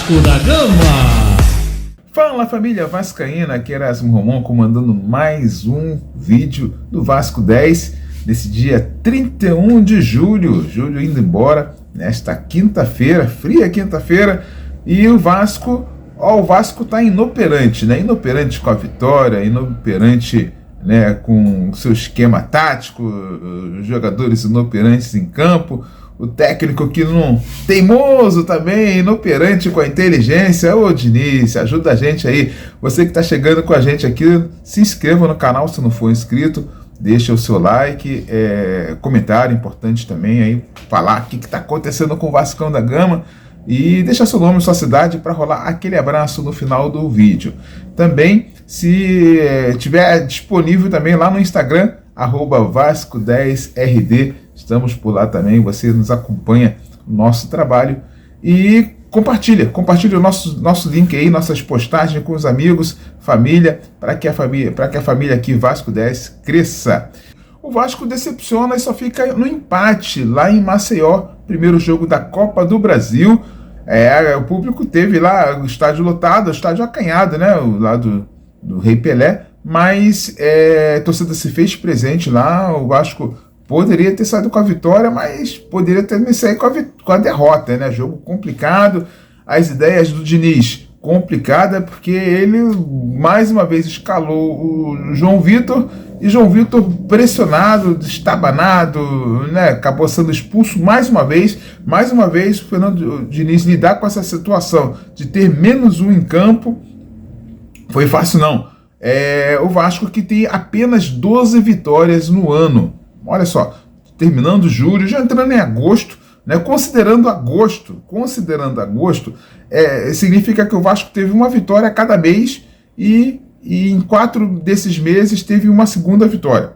Vasco da Gama. Fala família vascaína, aqui é Erasmo Romão comandando mais um vídeo do Vasco 10 nesse dia 31 de julho indo embora nesta quinta-feira, fria quinta-feira, e o Vasco tá inoperante, né? Inoperante com a vitória, inoperante, né, com seu esquema tático, os jogadores inoperantes em campo, o técnico que não teimoso também, inoperante com a inteligência. Ô Diniz, ajuda a gente aí. Você que está chegando com a gente aqui, se inscreva no canal se não for inscrito, deixa o seu like, comentário importante também aí, falar o que está acontecendo com o Vascão da Gama e deixa seu nome e sua cidade para rolar aquele abraço no final do vídeo. Também, se tiver disponível também lá no Instagram, @Vasco10RD, estamos por lá também, você nos acompanha no nosso trabalho e compartilha o nosso link aí, nossas postagens com os amigos, família, para que a família aqui Vasco 10 cresça. O Vasco decepciona e só fica no empate lá em Maceió, primeiro jogo da Copa do Brasil. O público teve lá o estádio lotado, o estádio acanhado, né, lá do Rei Pelé, mas a torcida se fez presente lá. O Vasco poderia ter saído com a vitória, mas poderia também sair com a derrota, né? Jogo complicado, as ideias do Diniz complicada, porque ele mais uma vez escalou o João Vitor, e João Vitor pressionado, estabanado, né? Acabou sendo expulso mais uma vez. O Fernando Diniz lidar com essa situação de ter menos um em campo foi fácil não. O Vasco que tem apenas 12 vitórias no ano. Olha só, terminando julho, já entrando em agosto, né? Considerando agosto, significa que o Vasco teve uma vitória a cada mês e em 4 desses meses teve uma segunda vitória.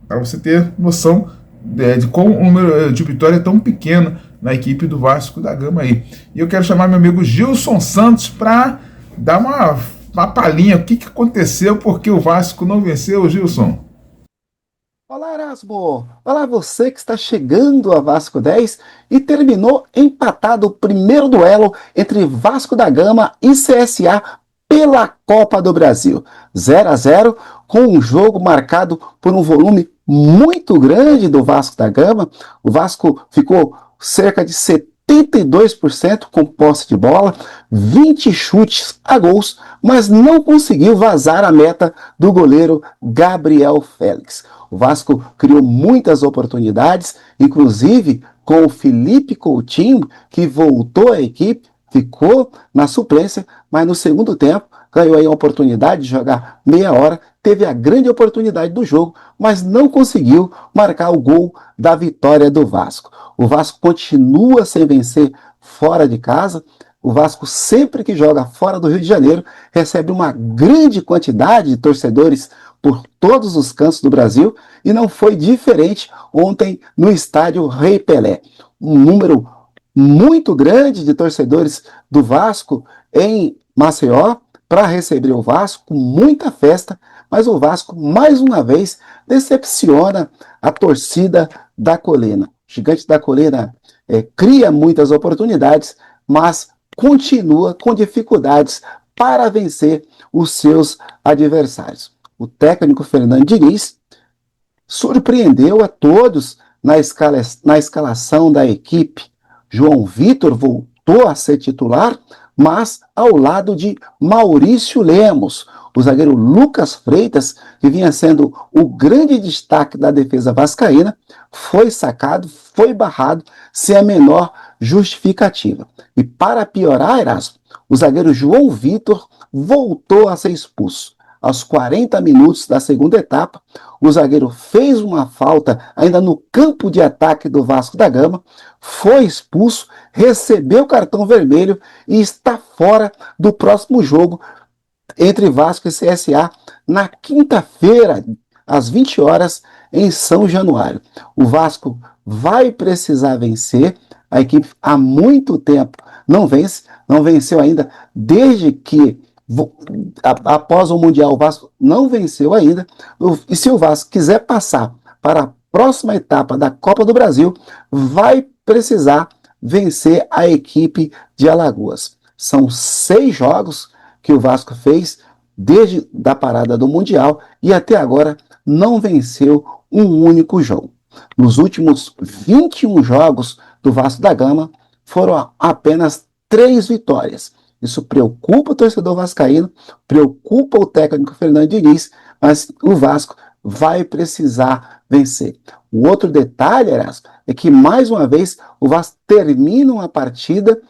Para você ter noção de como o número de vitória é tão pequeno na equipe do Vasco da Gama aí. E eu quero chamar meu amigo Gilson Santos para dar uma palhinha, o que aconteceu, porque o Vasco não venceu, Gilson? Olá, Erasmo! Olá, você que está chegando a Vasco 10 e terminou empatado o primeiro duelo entre Vasco da Gama e CSA pela Copa do Brasil. 0-0, com um jogo marcado por um volume muito grande do Vasco da Gama. O Vasco ficou cerca de 72% com posse de bola, 20 chutes a gols, mas não conseguiu vazar a meta do goleiro Gabriel Félix. O Vasco criou muitas oportunidades, inclusive com o Felipe Coutinho, que voltou à equipe, ficou na suplência, mas no segundo tempo ganhou aí a oportunidade de jogar meia hora, teve a grande oportunidade do jogo, mas não conseguiu marcar o gol da vitória do Vasco. O Vasco continua sem vencer fora de casa. O Vasco, sempre que joga fora do Rio de Janeiro, recebe uma grande quantidade de torcedores por todos os cantos do Brasil, e não foi diferente ontem no estádio Rei Pelé. Um número muito grande de torcedores do Vasco em Maceió para receber o Vasco, com muita festa, mas o Vasco, mais uma vez, decepciona a torcida da Colina. O Gigante da Colina cria muitas oportunidades, mas continua com dificuldades para vencer os seus adversários. O técnico Fernando Diniz surpreendeu a todos na escalação da equipe. João Vitor voltou a ser titular, mas ao lado de Maurício Lemos. O zagueiro Lucas Freitas, que vinha sendo o grande destaque da defesa vascaína, foi sacado, foi barrado, sem a menor justificativa. E para piorar, Erasmo, o zagueiro João Vitor voltou a ser expulso. Aos 40 minutos da segunda etapa, o zagueiro fez uma falta ainda no campo de ataque do Vasco da Gama, foi expulso, recebeu cartão vermelho e está fora do próximo jogo entre Vasco e CSA na quinta-feira, às 20 horas, em São Januário. O Vasco vai precisar vencer. A equipe há muito tempo não venceu ainda, desde que após o Mundial o Vasco não venceu ainda, e se o Vasco quiser passar para a próxima etapa da Copa do Brasil, vai precisar vencer a equipe de Alagoas. São 6 jogos que o Vasco fez desde a parada do Mundial e até agora não venceu um único jogo. Nos últimos 21 jogos do Vasco da Gama, foram apenas 3 vitórias. Isso preocupa o torcedor vascaíno, preocupa o técnico Fernando Diniz, mas o Vasco vai precisar vencer. O outro detalhe, Erasmo, é que mais uma vez o Vasco termina uma partida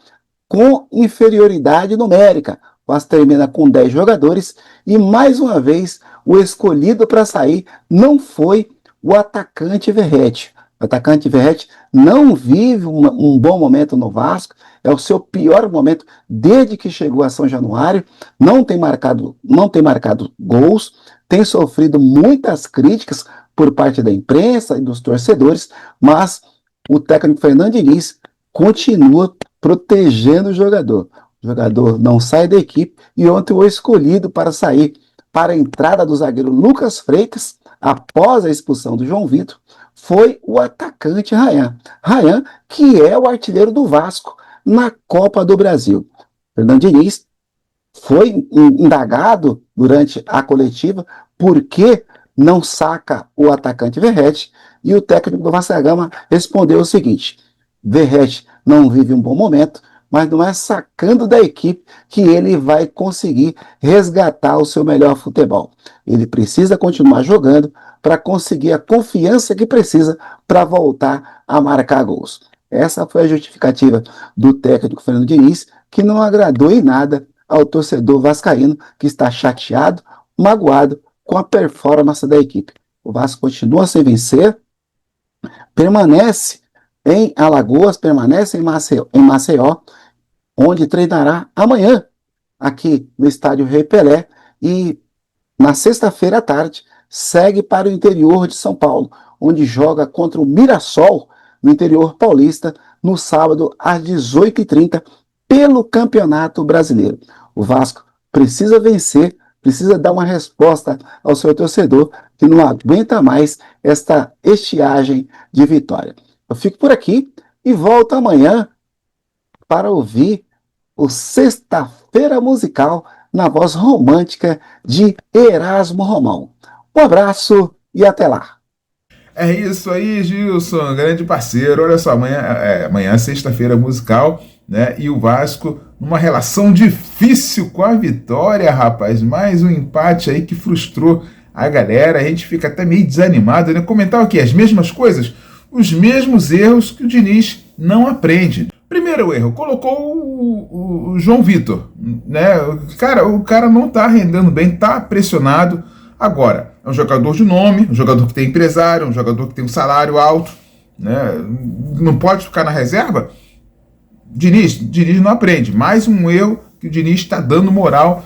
com inferioridade numérica. O Vasco termina com 10 jogadores e mais uma vez o escolhido para sair não foi o atacante Verratti. O atacante Verratti não vive um bom momento no Vasco, é o seu pior momento desde que chegou a São Januário, não tem marcado gols, tem sofrido muitas críticas por parte da imprensa e dos torcedores, mas o técnico Fernando Diniz continua protegendo o jogador. O jogador não sai da equipe e ontem o escolhido para sair para a entrada do zagueiro Lucas Freitas, após a expulsão do João Vitor, foi o atacante Rayan. Rayan, que é o artilheiro do Vasco na Copa do Brasil. Fernando Diniz foi indagado durante a coletiva por que não saca o atacante Verratti e o técnico do Vasco da Gama respondeu o seguinte: Verratti não vive um bom momento, mas não é sacando da equipe que ele vai conseguir resgatar o seu melhor futebol. Ele precisa continuar jogando para conseguir a confiança que precisa para voltar a marcar gols. Essa foi a justificativa do técnico Fernando Diniz, que não agradou em nada ao torcedor vascaíno, que está chateado, magoado com a performance da equipe. O Vasco continua sem vencer, permanece em Alagoas, permanece em Maceió, onde treinará amanhã, aqui no estádio Rei Pelé, e na sexta-feira à tarde segue para o interior de São Paulo, onde joga contra o Mirassol, no interior paulista, no sábado às 18h30, pelo Campeonato Brasileiro. O Vasco precisa vencer, precisa dar uma resposta ao seu torcedor, que não aguenta mais esta estiagem de vitória. Eu fico por aqui e volto amanhã para ouvir o Sexta-feira Musical na voz romântica de Erasmo Romão. Um abraço e até lá. É isso aí, Gilson, grande parceiro. Olha só, amanhã é sexta-feira musical, né? E o Vasco numa relação difícil com a vitória, rapaz. Mais um empate aí que frustrou a galera. A gente fica até meio desanimado, né? Comentava aqui as mesmas coisas, os mesmos erros que o Diniz não aprende. Primeiro erro, colocou o João Vitor, né? O cara não tá rendendo bem, tá pressionado. Agora, é um jogador de nome, um jogador que tem empresário, um jogador que tem um salário alto, né? Não pode ficar na reserva? Diniz não aprende. Mais um erro que o Diniz está dando moral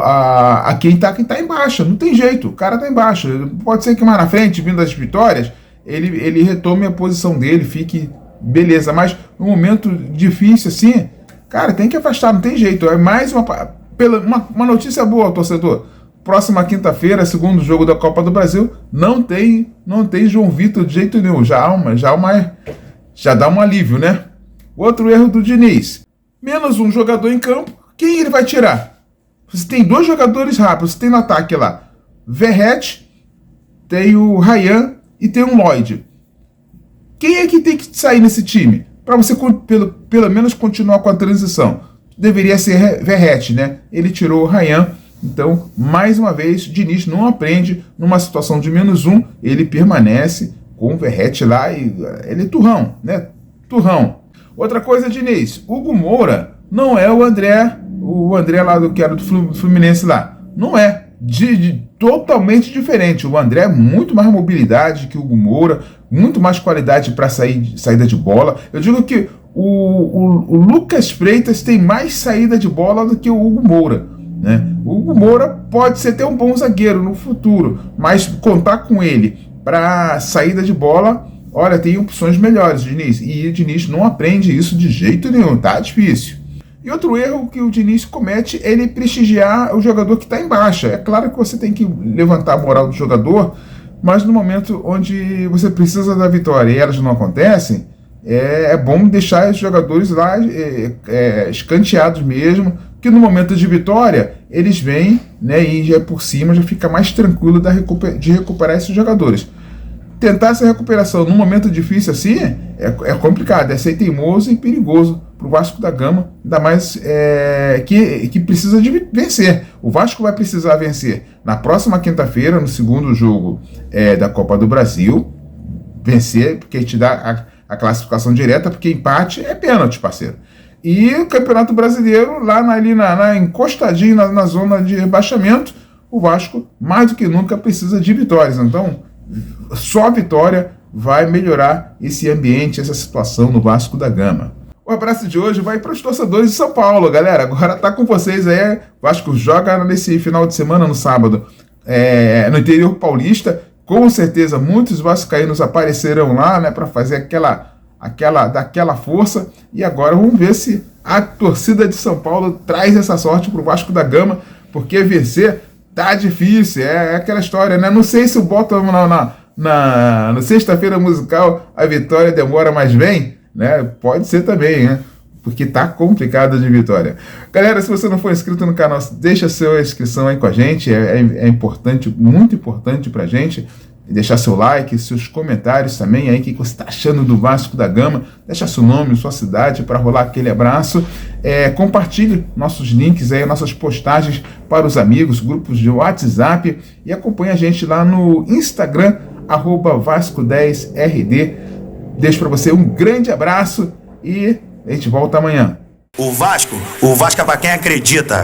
a quem tá em baixa. Não tem jeito, o cara tá em baixa. Pode ser que mais na frente, vindo das vitórias, ele retome a posição dele, fique beleza. Mas num momento difícil assim, cara, tem que afastar, não tem jeito. É mais uma notícia boa, torcedor. Próxima quinta-feira, segundo jogo da Copa do Brasil, não tem João Vitor de jeito nenhum. Já dá um alívio, né? Outro erro do Diniz. Menos um jogador em campo, quem ele vai tirar? Você tem 2 jogadores rápidos, você tem no ataque lá Verratti, tem o Rayan e tem o Lloyd. Quem é que tem que sair nesse time? Para você pelo menos continuar com a transição. Deveria ser Verratti, né? Ele tirou o Rayan. Então, mais uma vez, Diniz não aprende numa situação de -1, ele permanece com o Verratti lá e ele é turrão, né? Turrão. Outra coisa, Diniz, Hugo Moura não é o André lá que era do Fluminense lá. Não é. Totalmente diferente. O André é muito mais mobilidade que o Hugo Moura, muito mais qualidade para saída de bola. Eu digo que o Lucas Freitas tem mais saída de bola do que o Hugo Moura, né? O Hugo Moura pode ser até um bom zagueiro no futuro, mas contar com ele para saída de bola, olha, tem opções melhores, Diniz. E o Diniz não aprende isso de jeito nenhum, tá difícil. E outro erro que o Diniz comete é ele prestigiar o jogador que está em baixa. É claro que você tem que levantar a moral do jogador, mas no momento onde você precisa da vitória e elas não acontecem, é bom deixar os jogadores lá escanteados mesmo, que no momento de vitória eles vêm, né, e já por cima já fica mais tranquilo de recuperar esses jogadores. Tentar essa recuperação num momento difícil assim é complicado, é ser teimoso e perigoso para o Vasco da Gama, ainda mais que precisa de vencer. O Vasco vai precisar vencer na próxima quinta-feira, no segundo jogo da Copa do Brasil, vencer, porque te dá a classificação direta, porque empate é pênalti, parceiro. E o Campeonato Brasileiro, lá encostadinho na zona de rebaixamento, o Vasco, mais do que nunca, precisa de vitórias. Então, só a vitória vai melhorar esse ambiente, essa situação no Vasco da Gama. O abraço de hoje vai para os torcedores de São Paulo, galera. Agora tá com vocês aí. O Vasco joga nesse final de semana, no sábado, no interior paulista. Com certeza, muitos vascaínos aparecerão lá, né, para fazer daquela força. E agora vamos ver se a torcida de São Paulo traz essa sorte para o Vasco da Gama, porque vencer tá difícil. É aquela história, né? Não sei se o bota na sexta-feira musical a vitória demora, mas vem, né? Pode ser também, né? Porque tá complicado de vitória. Galera, se você não for inscrito no canal, deixa sua inscrição aí com a gente, é importante, muito importante pra gente. Deixar seu like, seus comentários também aí, o que você está achando do Vasco da Gama, deixa seu nome, sua cidade para rolar aquele abraço. Compartilhe nossos links aí, nossas postagens para os amigos, grupos de WhatsApp, e acompanhe a gente lá no Instagram, @Vasco10RD. Deixo para você um grande abraço e a gente volta amanhã. O Vasco é para quem acredita.